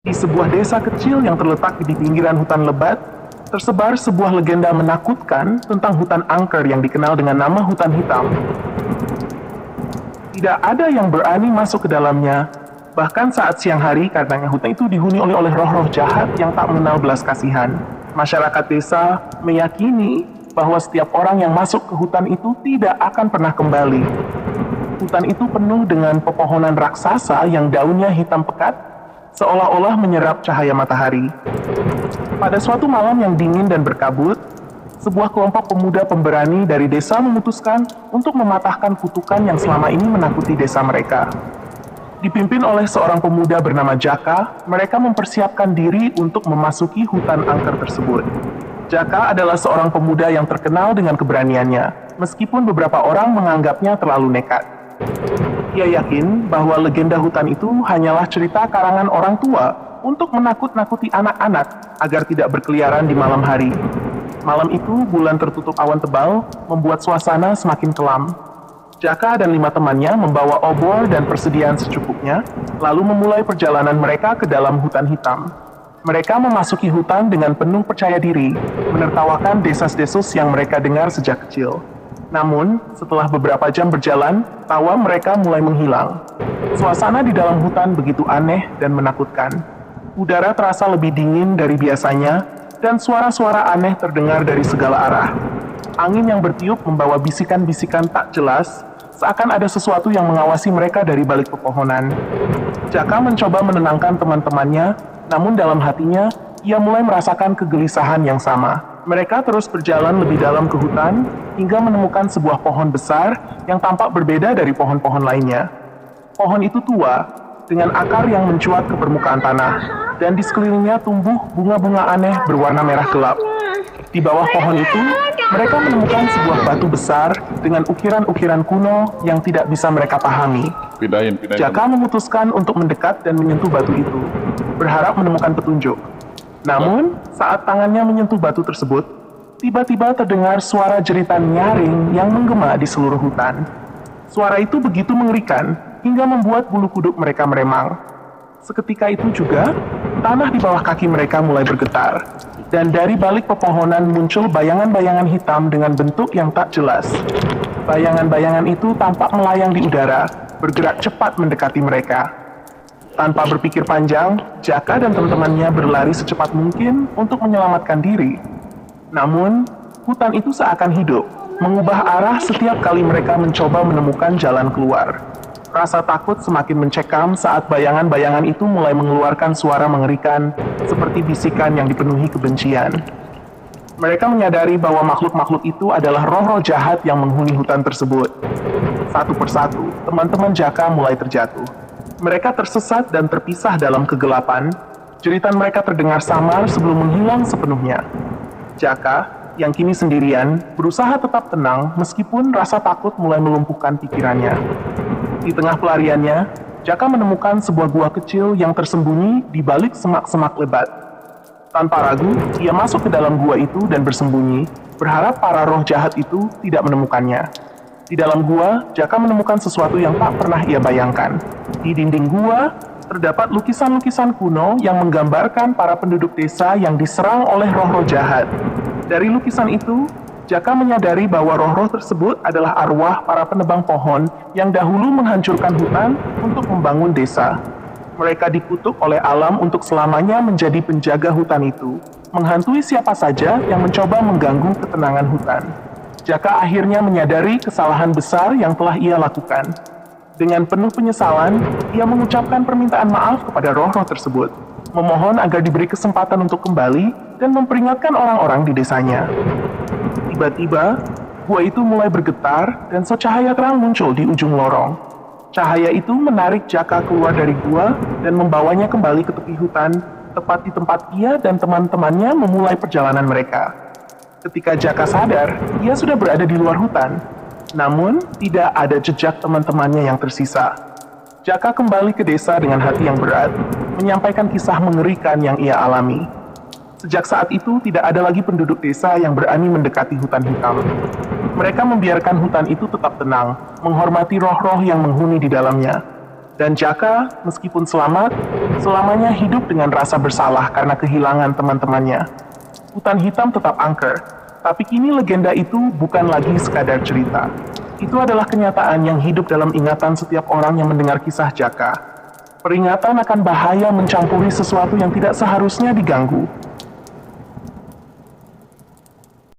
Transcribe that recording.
Di sebuah desa kecil yang terletak di pinggiran hutan lebat, tersebar sebuah legenda menakutkan tentang hutan angker yang dikenal dengan nama hutan hitam. Tidak ada yang berani masuk ke dalamnya, bahkan saat siang hari karena hutan itu dihuni oleh roh-roh jahat yang tak mengenal belas kasihan. Masyarakat desa meyakini bahwa setiap orang yang masuk ke hutan itu tidak akan pernah kembali. Hutan itu penuh dengan pepohonan raksasa yang daunnya hitam pekat, seolah-olah menyerap cahaya matahari. Pada suatu malam yang dingin dan berkabut, sebuah kelompok pemuda pemberani dari desa memutuskan untuk mematahkan kutukan yang selama ini menakuti desa mereka. Dipimpin oleh seorang pemuda bernama Jaka, mereka mempersiapkan diri untuk memasuki hutan angker tersebut. Jaka adalah seorang pemuda yang terkenal dengan keberaniannya, meskipun beberapa orang menganggapnya terlalu nekat. Ia yakin bahwa legenda hutan itu hanyalah cerita karangan orang tua untuk menakut-nakuti anak-anak agar tidak berkeliaran di malam hari. Malam itu, bulan tertutup awan tebal membuat suasana semakin kelam. Jaka dan 5 temannya membawa obor dan persediaan secukupnya, lalu memulai perjalanan mereka ke dalam hutan hitam. Mereka memasuki hutan dengan penuh percaya diri, menertawakan desas-desus yang mereka dengar sejak kecil. Namun, setelah beberapa jam berjalan, tawa mereka mulai menghilang. Suasana di dalam hutan begitu aneh dan menakutkan. Udara terasa lebih dingin dari biasanya, dan suara-suara aneh terdengar dari segala arah. Angin yang bertiup membawa bisikan-bisikan tak jelas, seakan ada sesuatu yang mengawasi mereka dari balik pepohonan. Jaka mencoba menenangkan teman-temannya, namun dalam hatinya, ia mulai merasakan kegelisahan yang sama. Mereka terus berjalan lebih dalam ke hutan, hingga menemukan sebuah pohon besar yang tampak berbeda dari pohon-pohon lainnya. Pohon itu tua, dengan akar yang mencuat ke permukaan tanah, dan di sekelilingnya tumbuh bunga-bunga aneh berwarna merah gelap. Di bawah pohon itu, mereka menemukan sebuah batu besar dengan ukiran-ukiran kuno yang tidak bisa mereka pahami. Pindahin. Jaka memutuskan untuk mendekat dan menyentuh batu itu, berharap menemukan petunjuk. Namun, saat tangannya menyentuh batu tersebut, tiba-tiba terdengar suara jeritan nyaring yang menggema di seluruh hutan. Suara itu begitu mengerikan, hingga membuat bulu kuduk mereka meremang. Seketika itu juga, tanah di bawah kaki mereka mulai bergetar, dan dari balik pepohonan muncul bayangan-bayangan hitam dengan bentuk yang tak jelas. Bayangan-bayangan itu tampak melayang di udara, bergerak cepat mendekati mereka. Tanpa berpikir panjang, Jaka dan teman-temannya berlari secepat mungkin untuk menyelamatkan diri. Namun, hutan itu seakan hidup, mengubah arah setiap kali mereka mencoba menemukan jalan keluar. Rasa takut semakin mencekam saat bayangan-bayangan itu mulai mengeluarkan suara mengerikan, seperti bisikan yang dipenuhi kebencian. Mereka menyadari bahwa makhluk-makhluk itu adalah roh-roh jahat yang menghuni hutan tersebut. Satu persatu, teman-teman Jaka mulai terjatuh. Mereka tersesat dan terpisah dalam kegelapan. Jeritan mereka terdengar samar sebelum menghilang sepenuhnya. Jaka, yang kini sendirian, berusaha tetap tenang meskipun rasa takut mulai melumpuhkan pikirannya. Di tengah pelariannya, Jaka menemukan sebuah gua kecil yang tersembunyi di balik semak-semak lebat. Tanpa ragu, ia masuk ke dalam gua itu dan bersembunyi, berharap para roh jahat itu tidak menemukannya. Di dalam gua, Jaka menemukan sesuatu yang tak pernah ia bayangkan. Di dinding gua, terdapat lukisan-lukisan kuno yang menggambarkan para penduduk desa yang diserang oleh roh-roh jahat. Dari lukisan itu, Jaka menyadari bahwa roh-roh tersebut adalah arwah para penebang pohon yang dahulu menghancurkan hutan untuk membangun desa. Mereka dikutuk oleh alam untuk selamanya menjadi penjaga hutan itu, menghantui siapa saja yang mencoba mengganggu ketenangan hutan. Jaka akhirnya menyadari kesalahan besar yang telah ia lakukan. Dengan penuh penyesalan, ia mengucapkan permintaan maaf kepada roh-roh tersebut, memohon agar diberi kesempatan untuk kembali dan memperingatkan orang-orang di desanya. Tiba-tiba, gua itu mulai bergetar dan secahaya terang muncul di ujung lorong. Cahaya itu menarik Jaka keluar dari gua dan membawanya kembali ke tepi hutan, tepat di tempat ia dan teman-temannya memulai perjalanan mereka. Ketika Jaka sadar, ia sudah berada di luar hutan. Namun, tidak ada jejak teman-temannya yang tersisa. Jaka kembali ke desa dengan hati yang berat, menyampaikan kisah mengerikan yang ia alami. Sejak saat itu, tidak ada lagi penduduk desa yang berani mendekati hutan hitam. Mereka membiarkan hutan itu tetap tenang, menghormati roh-roh yang menghuni di dalamnya. Dan Jaka, meskipun selamat, selamanya hidup dengan rasa bersalah karena kehilangan teman-temannya. Hutan Hitam tetap angker, tapi kini legenda itu bukan lagi sekadar cerita. Itu adalah kenyataan yang hidup dalam ingatan setiap orang yang mendengar kisah Jaka. Peringatan akan bahaya mencampuri sesuatu yang tidak seharusnya diganggu,